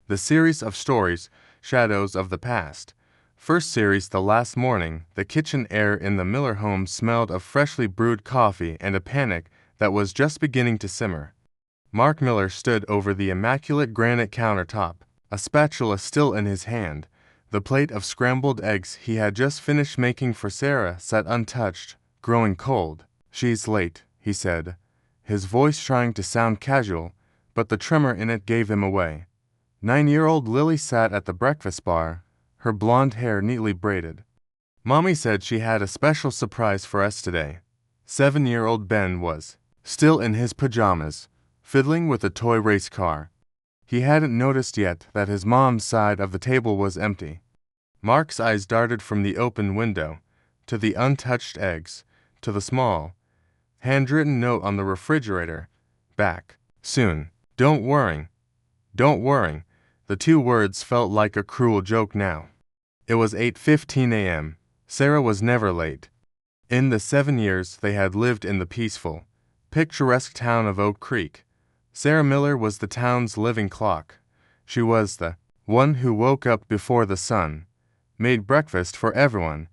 The series of stories, Shadows of the Past. First series. The last morning, the kitchen air in the Miller home smelled of freshly brewed coffee and a panic that was just beginning to simmer. Mark Miller stood over the immaculate granite countertop, a spatula still in his hand. The plate of scrambled eggs he had just finished making for Sarah sat untouched, growing cold. "She's late," he said, his voice trying to sound casual, but the tremor in it gave him away. 9-year-old Lily sat at the breakfast bar, her blonde hair neatly braided. "Mommy said she had a special surprise for us today." 7-year-old Ben was still in his pajamas, fiddling with a toy race car. He hadn't noticed yet that his mom's side of the table was empty. Mark's eyes darted from the open window, to the untouched eggs, to the small, handwritten note on the refrigerator. "Back soon. Don't worry. Don't worry." The two words felt like a cruel joke now. It was 8:15 a.m. Sarah was never late. In the 7 years they had lived in the peaceful, picturesque town of Oak Creek, Sarah Miller was the town's living clock. She was the one who woke up before the sun, made breakfast for everyone,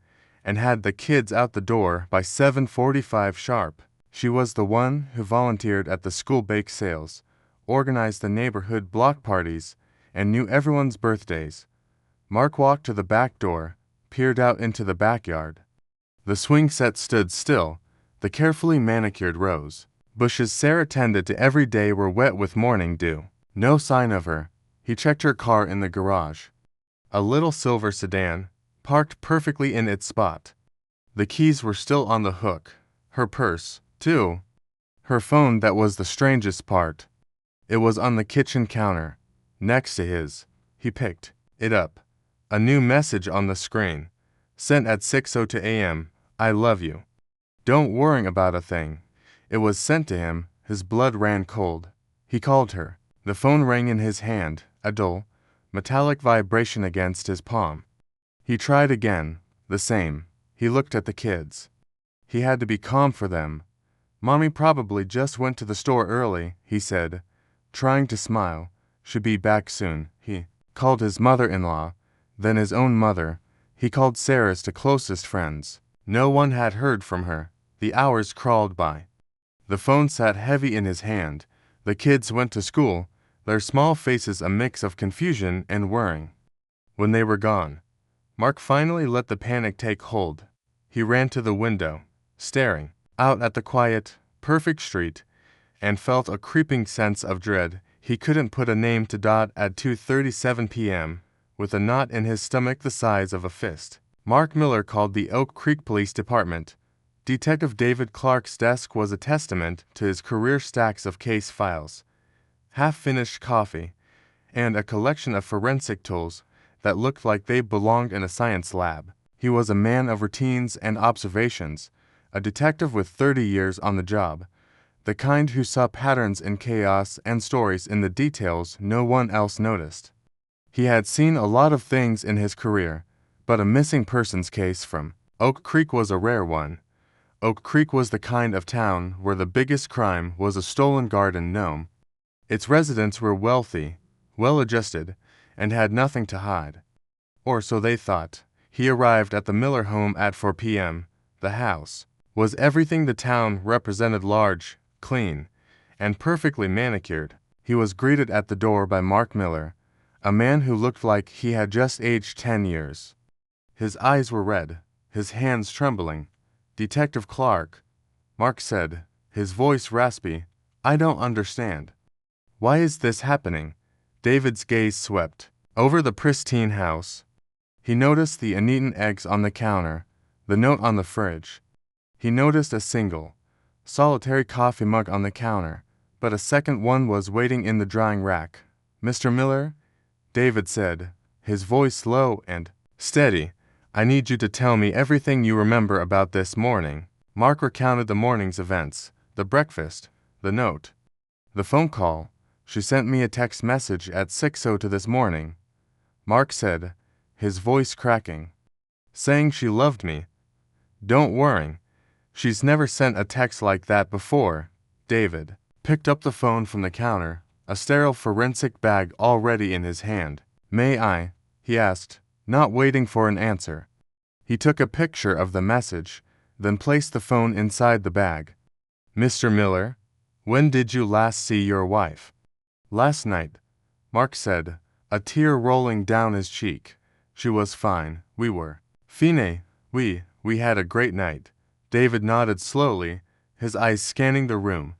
and had the kids out the door by 7:45 sharp. She was the one who volunteered at the school bake sales, organized the neighborhood block parties, and knew everyone's birthdays. Mark walked to the back door, peered out into the backyard. The swing set stood still, the carefully manicured rose bushes Sarah tended to every day were wet with morning dew. No sign of her. He checked her car in the garage. A little silver sedan, parked perfectly in its spot. The keys were still on the hook. Her purse, too. Her phone, that was the strangest part. It was on the kitchen counter, next to his. He picked it up. A new message on the screen. Sent at 6:02 a.m. "I love you. Don't worry about a thing." It was sent to him. His blood ran cold. He called her. The phone rang in his hand, a dull, metallic vibration against his palm. He tried again, the same. He looked at the kids. He had to be calm for them. "Mommy probably just went to the store early," he said, trying to smile. "Should be back soon." He called his mother-in-law, then his own mother. He called Sarah's two closest friends. No one had heard from her. The hours crawled by. The phone sat heavy in his hand. The kids went to school, their small faces a mix of confusion and worrying. When they were gone, Mark finally let the panic take hold. He ran to the window, staring out at the quiet, perfect street, and felt a creeping sense of dread. He couldn't put a name to Dot at 2:37 p.m., with a knot in his stomach the size of a fist. Mark Miller called the Oak Creek Police Department. Detective David Clark's desk was a testament to his career: stacks of case files, half-finished coffee, and a collection of forensic tools that looked like they belonged in a science lab. He was a man of routines and observations, a detective with 30 years on the job, the kind who saw patterns in chaos and stories in the details no one else noticed. He had seen a lot of things in his career, but a missing persons case from Oak Creek was a rare one. Oak Creek was the kind of town where the biggest crime was a stolen garden gnome. Its residents were wealthy, well-adjusted, and had nothing to hide. Or so they thought. He arrived at the Miller home at 4 p.m. The house was everything the town represented: large, clean, and perfectly manicured. He was greeted at the door by Mark Miller, a man who looked like he had just aged 10 years. His eyes were red, his hands trembling. "Detective Clark," Mark said, his voice raspy, "I don't understand. Why is this happening?" David's gaze swept over the pristine house. He noticed the uneaten eggs on the counter, the note on the fridge. He noticed a single, solitary coffee mug on the counter, but a second one was waiting in the drying rack. "Mr. Miller," David said, his voice low and steady, "I need you to tell me everything you remember about this morning." Mark recounted the morning's events: the breakfast, the note, the phone call. "She sent me a text message at 6:02 this morning," Mark said, his voice cracking, "saying she loved me. Don't worry. She's never sent a text like that before." David picked up the phone from the counter. a sterile forensic bag already in his hand. "May I?" he asked, not waiting for an answer. He took a picture of the message, then placed the phone inside the bag. "Mr. Miller, when did you last see your wife?" "Last night," Mark said, a tear rolling down his cheek. "She was fine. We were fine. We had a great night." David nodded slowly, his eyes scanning the room.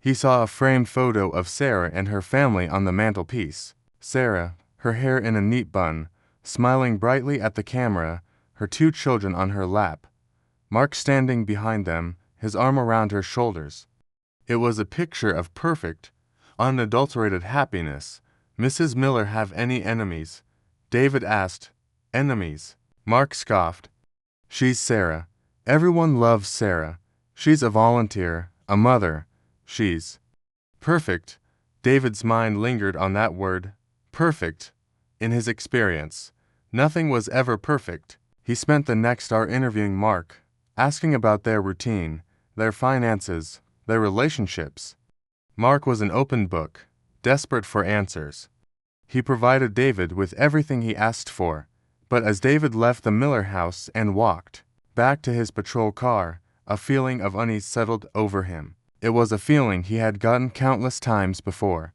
He saw a framed photo of Sarah and her family on the mantelpiece. Sarah, her hair in a neat bun, smiling brightly at the camera, her 2 children on her lap. Mark standing behind them, his arm around her shoulders. It was a picture of perfect, unadulterated happiness. "Mrs. Miller have any enemies?" David asked. "Enemies?" Mark scoffed. "She's Sarah. Everyone loves Sarah. She's a volunteer, a mother. She's perfect." David's mind lingered on that word, perfect. In his experience, nothing was ever perfect. He spent the next hour interviewing Mark, asking about their routine, their finances, their relationships. Mark was an open book, desperate for answers. He provided David with everything he asked for, but as David left the Miller house and walked back to his patrol car, a feeling of unease settled over him. It was a feeling he had gotten countless times before.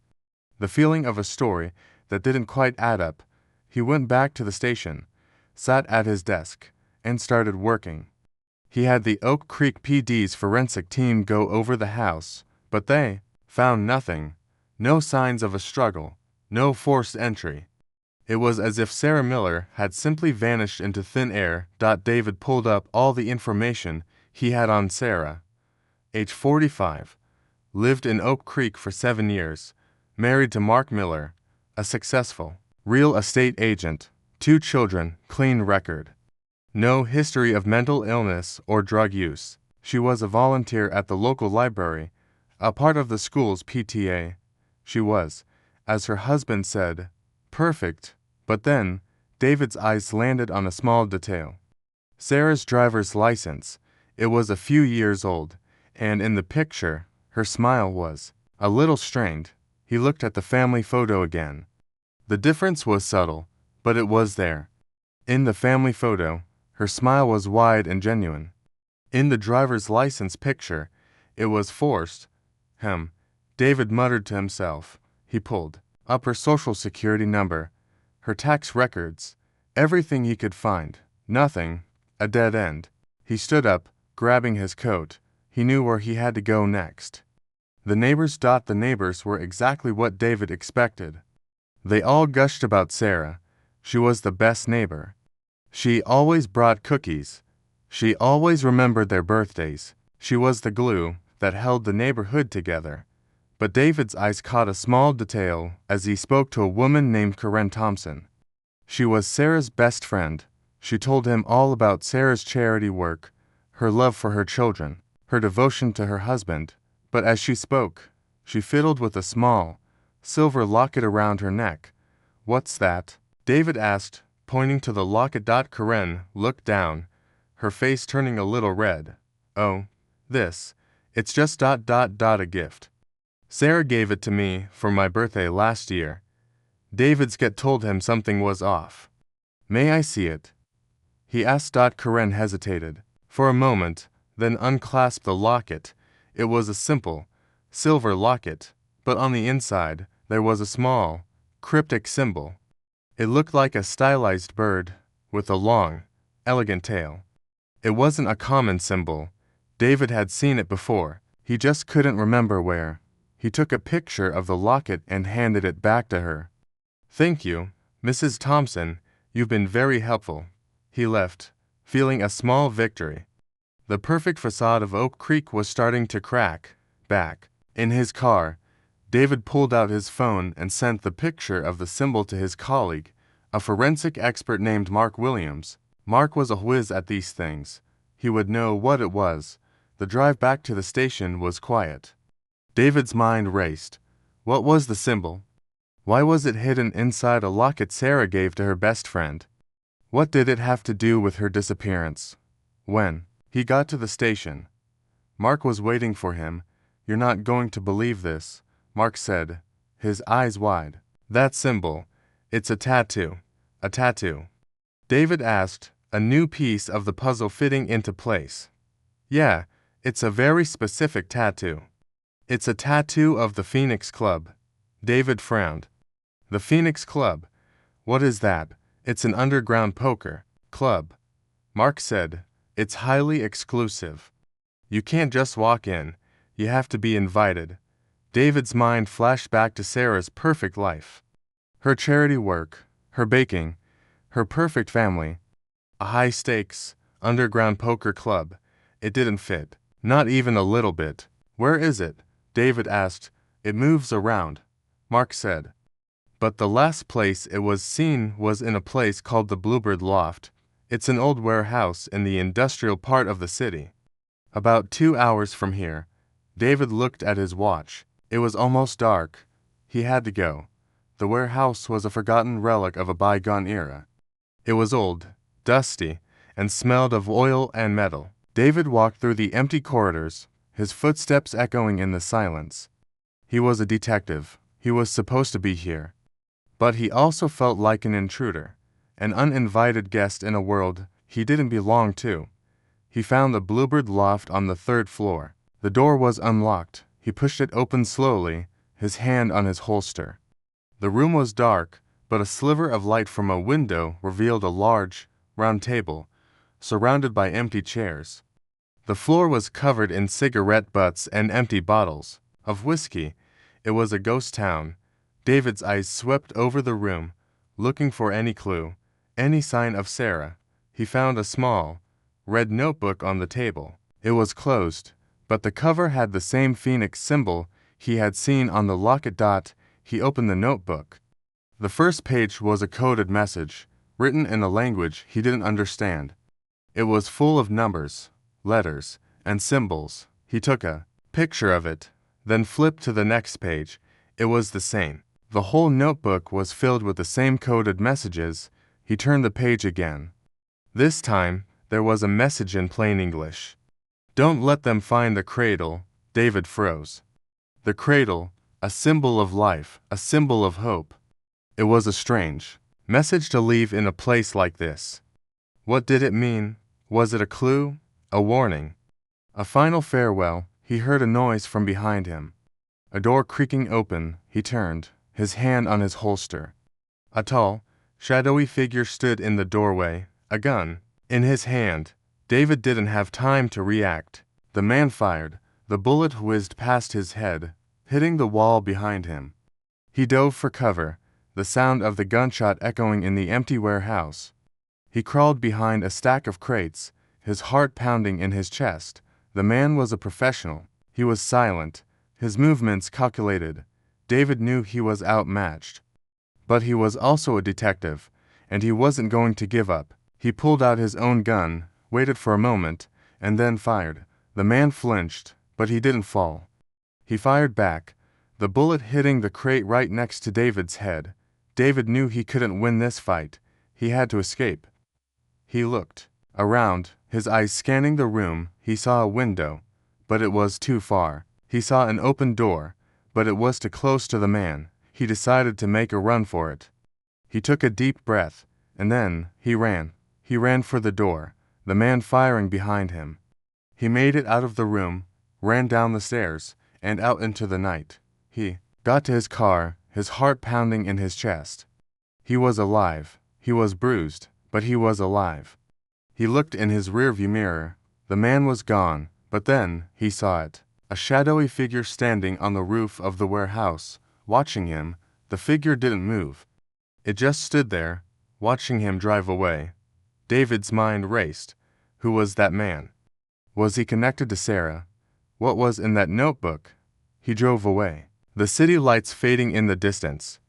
The feeling of a story that didn't quite add up. He went back to the station, sat at his desk, and started working. He had the Oak Creek PD's forensic team go over the house, but they found nothing. No signs of a struggle, no forced entry. It was as if Sarah Miller had simply vanished into thin air. David pulled up all the information he had on Sarah. Age 45, lived in Oak Creek for 7 years, married to Mark Miller, a successful real estate agent, 2 children, clean record. No history of mental illness or drug use. She was a volunteer at the local library, a part of the school's PTA. She was, as her husband said, perfect. But then, David's eyes landed on a small detail. Sarah's driver's license. It was a few years old, and in the picture, her smile was a little strained. He looked at the family photo again. The difference was subtle, but it was there. In the family photo, her smile was wide and genuine. In the driver's license picture, it was forced. David muttered to himself. He pulled up her social security number, her tax records, everything he could find. Nothing. A dead end. He stood up, grabbing his coat. He knew where he had to go next. The neighbors. The neighbors were exactly what David expected. They all gushed about Sarah. She was the best neighbor. She always brought cookies. She always remembered their birthdays. She was the glue that held the neighborhood together. But David's eyes caught a small detail as he spoke to a woman named Corinne Thompson. She was Sarah's best friend. She told him all about Sarah's charity work, her love for her children, her devotion to her husband. But as she spoke, she fiddled with a small, silver locket around her neck. "What's that?" David asked, pointing to the locket. Corinne looked down, her face turning a little red. "Oh, this. It's just a gift. Sarah gave it to me for my birthday last year." David's gut told him something was off. "May I see it?" he asked. Corinne hesitated for a moment, then unclasped the locket. It was a simple, silver locket, but on the inside, there was a small, cryptic symbol. It looked like a stylized bird, with a long, elegant tail. It wasn't a common symbol. David had seen it before. He just couldn't remember where. He took a picture of the locket and handed it back to her. "Thank you, Mrs. Thompson. You've been very helpful." He left, feeling a small victory. The perfect facade of Oak Creek was starting to crack. Back in his car, David pulled out his phone and sent the picture of the symbol to his colleague, a forensic expert named Mark Williams. Mark was a whiz at these things. He would know what it was. The drive back to the station was quiet. David's mind raced. What was the symbol? Why was it hidden inside a locket Sarah gave to her best friend? What did it have to do with her disappearance? When he got to the station, Mark was waiting for him. "You're not going to believe this," Mark said, his eyes wide. That symbol. It's a tattoo. A tattoo. David asked, a new piece of the puzzle fitting into place. Yeah, it's a very specific tattoo. It's a tattoo of the Phoenix Club. David frowned. The Phoenix Club. What is that? It's an underground poker club. Mark said, it's highly exclusive. You can't just walk in. You have to be invited. David's mind flashed back to Sarah's perfect life. Her charity work, her baking, her perfect family. A high-stakes, underground poker club. It didn't fit. Not even a little bit. Where is it? David asked. It moves around, Mark said. But the last place it was seen was in a place called the Bluebird Loft. It's an old warehouse in the industrial part of the city. About 2 hours from here. David looked at his watch. It was almost dark. He had to go. The warehouse was a forgotten relic of a bygone era. It was old, dusty, and smelled of oil and metal. David walked through the empty corridors, his footsteps echoing in the silence. He was a detective. He was supposed to be here. But he also felt like an intruder, an uninvited guest in a world he didn't belong to. He found the Bluebird Loft on the 3rd floor. The door was unlocked. He pushed it open slowly, his hand on his holster. The room was dark, but a sliver of light from a window revealed a large, round table, surrounded by empty chairs. The floor was covered in cigarette butts and empty bottles of whiskey. It was a ghost town. David's eyes swept over the room, looking for any clue, any sign of Sarah. He found a small, red notebook on the table. It was closed, but the cover had the same phoenix symbol he had seen on the locket. He opened the notebook. The first page was a coded message, written in a language he didn't understand. It was full of numbers, letters, and symbols. He took a picture of it, then flipped to the next page. It was the same. The whole notebook was filled with the same coded messages. He turned the page again. This time, there was a message in plain English. Don't let them find the cradle. David froze. The cradle, a symbol of life, a symbol of hope. It was a strange message to leave in a place like this. What did it mean? Was it a clue? A warning? A final farewell? He heard a noise from behind him. A door creaking open. He turned, his hand on his holster. A tall, shadowy figure stood in the doorway, a gun in his hand. David didn't have time to react. The man fired. The bullet whizzed past his head, hitting the wall behind him. He dove for cover, the sound of the gunshot echoing in the empty warehouse. He crawled behind a stack of crates, his heart pounding in his chest. The man was a professional. He was silent, his movements calculated. David knew he was outmatched. But he was also a detective, and he wasn't going to give up. He pulled out his own gun, waited for a moment, and then fired. The man flinched, but he didn't fall. He fired back, the bullet hitting the crate right next to David's head. David knew he couldn't win this fight. He had to escape. He looked around, his eyes scanning the room. He saw a window, but it was too far. He saw an open door, but it was too close to the man. He decided to make a run for it. He took a deep breath, and then he ran. He ran for the door, the man firing behind him. He made it out of the room, ran down the stairs, and out into the night. He got to his car, his heart pounding in his chest. He was alive. He was bruised, but he was alive. He looked in his rearview mirror. The man was gone, but then he saw it. A shadowy figure standing on the roof of the warehouse, watching him. The figure didn't move. It just stood there, watching him drive away. David's mind raced. Who was that man? Was he connected to Sarah? What was in that notebook? He drove away. The city lights fading in the distance.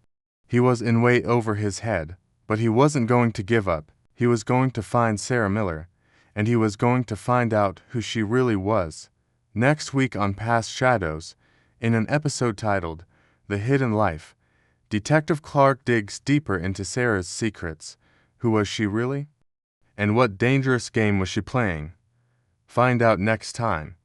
He was in way over his head, but he wasn't going to give up. He was going to find Sarah Miller, and he was going to find out who she really was. Next week on Past Shadows, in an episode titled The Hidden Life, Detective Clark digs deeper into Sarah's secrets. Who was she really? And what dangerous game was she playing? Find out next time.